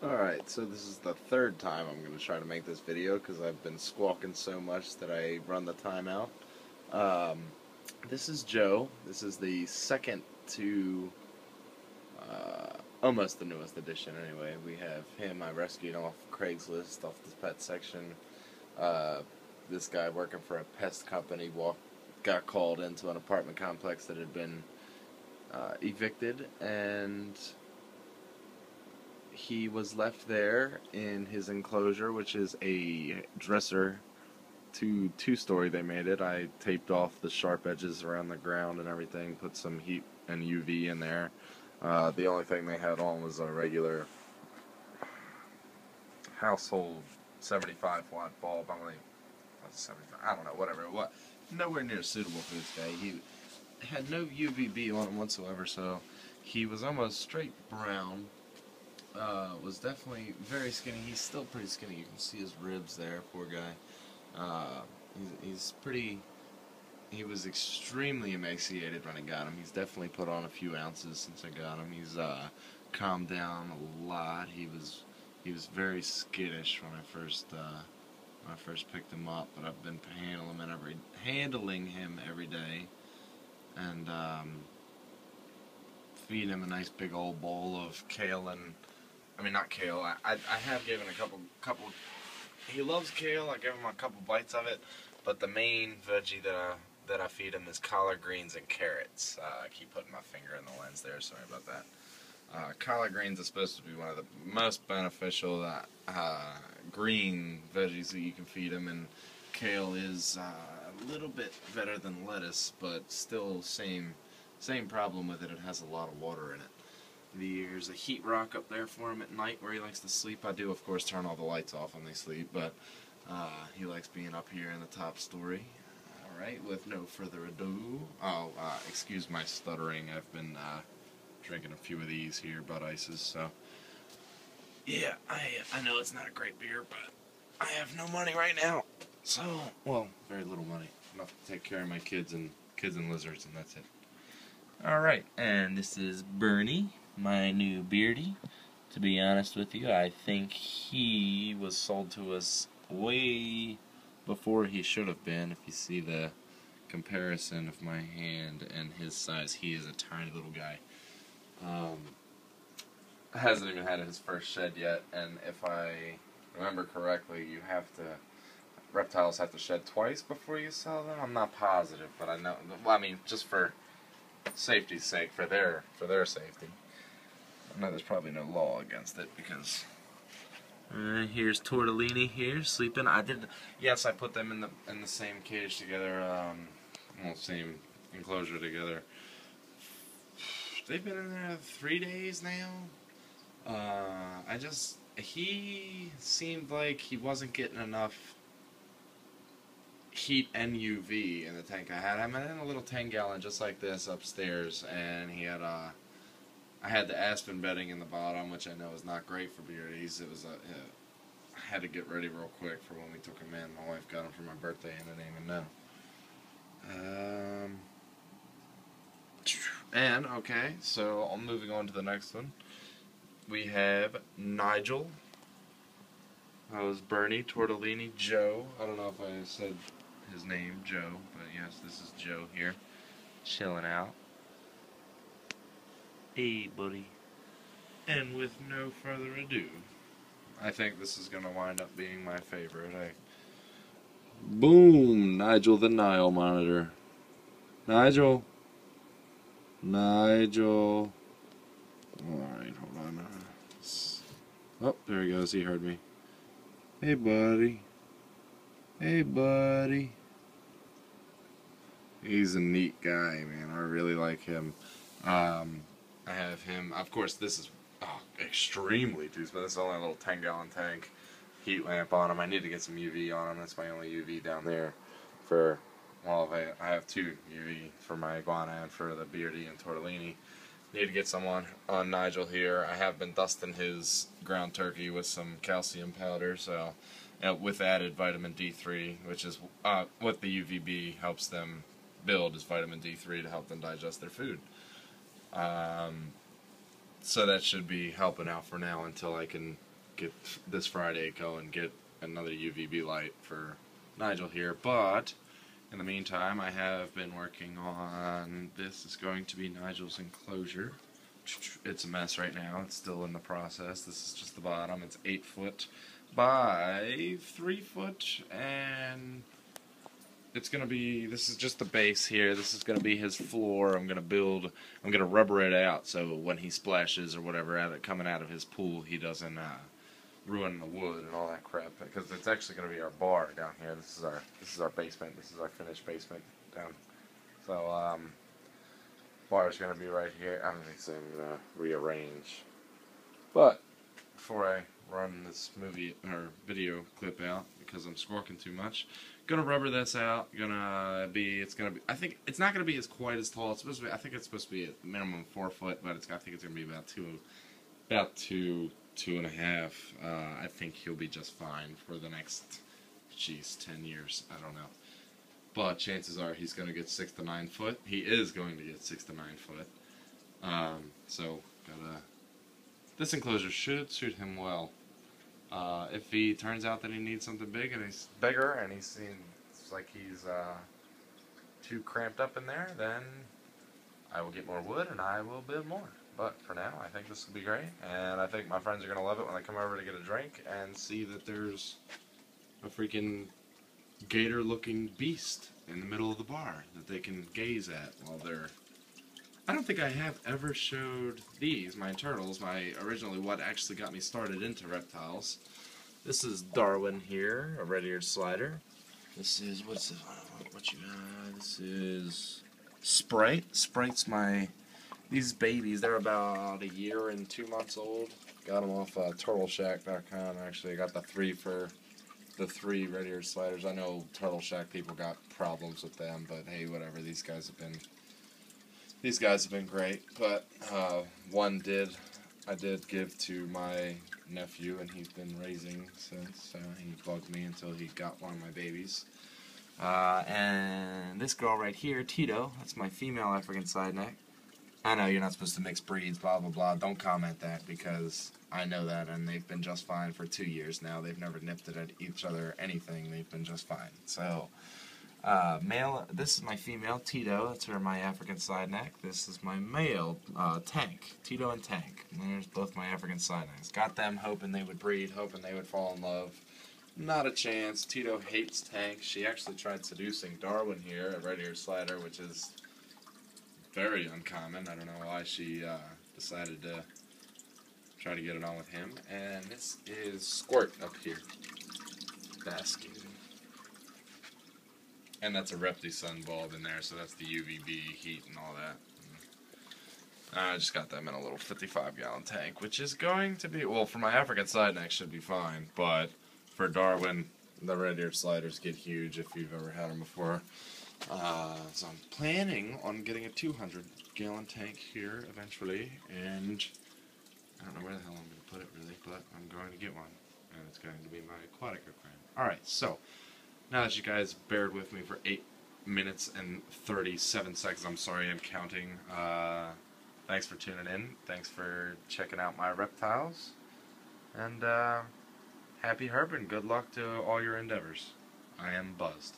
Alright, so this is the third time I'm going to try to make this video because I've been squawking so much that I run the timeout. Um, this is Joe. This is the second to almost the newest edition anyway. We have him. I rescued him off Craigslist, off the pet section. This guy working for a pest company got called into an apartment complex that had been evicted, and he was left there in his enclosure, which is a dresser, two-story they made it. I taped off the sharp edges around the ground and everything, put some heat and UV in there. The only thing they had on was a regular household 75-watt bulb. What's 75? I don't know, whatever it was. Nowhere near suitable for this guy. He had no UVB on him whatsoever, so he was almost straight brown. Was definitely very skinny. He's still pretty skinny. You can see his ribs there, poor guy. He's pretty. He was extremely emaciated when I got him. He's definitely put on a few ounces since I got him. He's calmed down a lot. He was very skittish when I first picked him up, but I've been handling him every day, and feeding him a nice big old bowl of kale and. I mean, not kale. I have given a couple. He loves kale. I give him a couple bites of it, but the main veggie that I feed him is collard greens and carrots. I keep putting my finger in the lens there. Sorry about that. Collard greens is supposed to be one of the most beneficial green veggies that you can feed him, and kale is a little bit better than lettuce, but still same problem with it. It has a lot of water in it. There's a heat rock up there for him at night where he likes to sleep. I do, of course, turn all the lights off when they sleep, but he likes being up here in the top story. Alright, with no further ado, excuse my stuttering. I've been drinking a few of these here, Bud Ices, so yeah, I know it's not a great beer, but I have no money right now. So, well, very little money. Enough to take care of my kids and lizards, and that's it. Alright, and this is Bernie, my new beardy. To be honest with you, I think he was sold to us way before he should have been. If you see the comparison of my hand and his size, he is a tiny little guy. Hasn't even had his first shed yet, and if I remember correctly, reptiles have to shed twice before you sell them. I'm not positive, but I know, well, I mean, just for safety's sake, for their safety. I know there's probably no law against it because here's Tortellini here sleeping. Yes, I put them in the same cage together, well, same enclosure together. They've been in there 3 days now. He seemed like he wasn't getting enough heat and UV in the tank I had. I'm in a little 10-gallon just like this upstairs, and he had I had the aspen bedding in the bottom, which I know is not great for beardies. I had to get ready real quick for when we took him in. My wife got him for my birthday, and I didn't even know. And okay, so I'm moving on to the next one. We have Nigel. That was Bernie, Tortellini, Joe. I don't know if I said his name, Joe, but yes, this is Joe here, chilling out. Hey, buddy. And with no further ado, I think this is going to wind up being my favorite. Boom! Nigel the Nile monitor. Nigel. Alright, hold on. Oh, there he goes. He heard me. Hey, buddy. Hey, buddy. He's a neat guy, man. I really like him. I have him. Of course, this is extremely too small. This is only a little 10-gallon tank. Heat lamp on him. I need to get some UV on him. That's my only UV down there. I have 2 UV for my iguana and for the beardy and Tortellini. Need to get some on Nigel here. I have been dusting his ground turkey with some calcium powder, so with added vitamin D3, which is what the UVB helps them build, is vitamin D3 to help them digest their food. So that should be helping out for now until I can get this Friday go and get another UVB light for Nigel here, but in the meantime I have been working on, this is going to be Nigel's enclosure. It's a mess right now, it's still in the process. This is just the bottom. It's 8 foot by 3 foot, and it's gonna be, this is just the base here. This is gonna be his floor. I'm gonna rubber it out so when he splashes or whatever out of coming out of his pool, he doesn't ruin the wood and all that crap, because it's actually gonna be our bar down here. This is our basement. This is our finished basement down. So bar's gonna be right here. I'm gonna rearrange. But before I run this movie or video clip out, because I'm squawking too much, gonna rubber this out. I think it's not gonna be as quite as tall. It's supposed to be, I think it's supposed to be at minimum 4 foot, but I think it's gonna be about two and a half. I think he'll be just fine for the next 10 years. I don't know. But chances are he's going to get 6 to 9 foot. He is going to get 6 to 9 foot. This enclosure should suit him well. If he turns out that he needs something big and he's bigger and he seems like he's too cramped up in there, then I will get more wood and I will build more. But for now, I think this will be great, and I think my friends are going to love it when they come over to get a drink and see that there's a freaking gator-looking beast in the middle of the bar that they can gaze at while they're... I don't think I have ever showed these, my turtles, originally what actually got me started into reptiles. This is Darwin here, a red-eared slider. This is, what's this? What you got? This is Sprite. Sprite's these babies, they're about 1 year and 2 months old. Got them off turtleshack.com. Actually, I got the 3 red-eared sliders. I know Turtle Shack people got problems with them, but hey, whatever. These guys have been great. But one I did give to my nephew, and he's been raising since. He bugged me until he got one of my babies. And this girl right here, Tito, that's my female African side neck. I know you're not supposed to mix breeds, blah, blah, blah. Don't comment that, because I know that, and they've been just fine for 2 years now. They've never nipped it at each other or anything. They've been just fine. So, this is my female, Tito. That's my African side neck. This is my male, Tank. Tito and Tank. And there's both my African side necks. Got them hoping they would breed, hoping they would fall in love. Not a chance. Tito hates Tank. She actually tried seducing Darwin here, a red-eared slider, which is very uncommon. I don't know why she decided to try to get it on with him. And this is Squirt up here, basking. And that's a Repti-Sun bulb in there, so that's the UVB heat and all that. I just got them in a little 55-gallon tank, which is going to be, well, for my African side neck should be fine, but for Darwin, the red-eared sliders get huge if you've ever had them before. So I'm planning on getting a 200-gallon tank here eventually, and I don't know where the hell I'm going to put it really, but I'm going to get one, and it's going to be my aquatic aquarium. Alright, so now that you guys bared with me for 8 minutes and 37 seconds, I'm sorry I'm counting, thanks for tuning in, thanks for checking out my reptiles, and happy herping, good luck to all your endeavors. I am buzzed.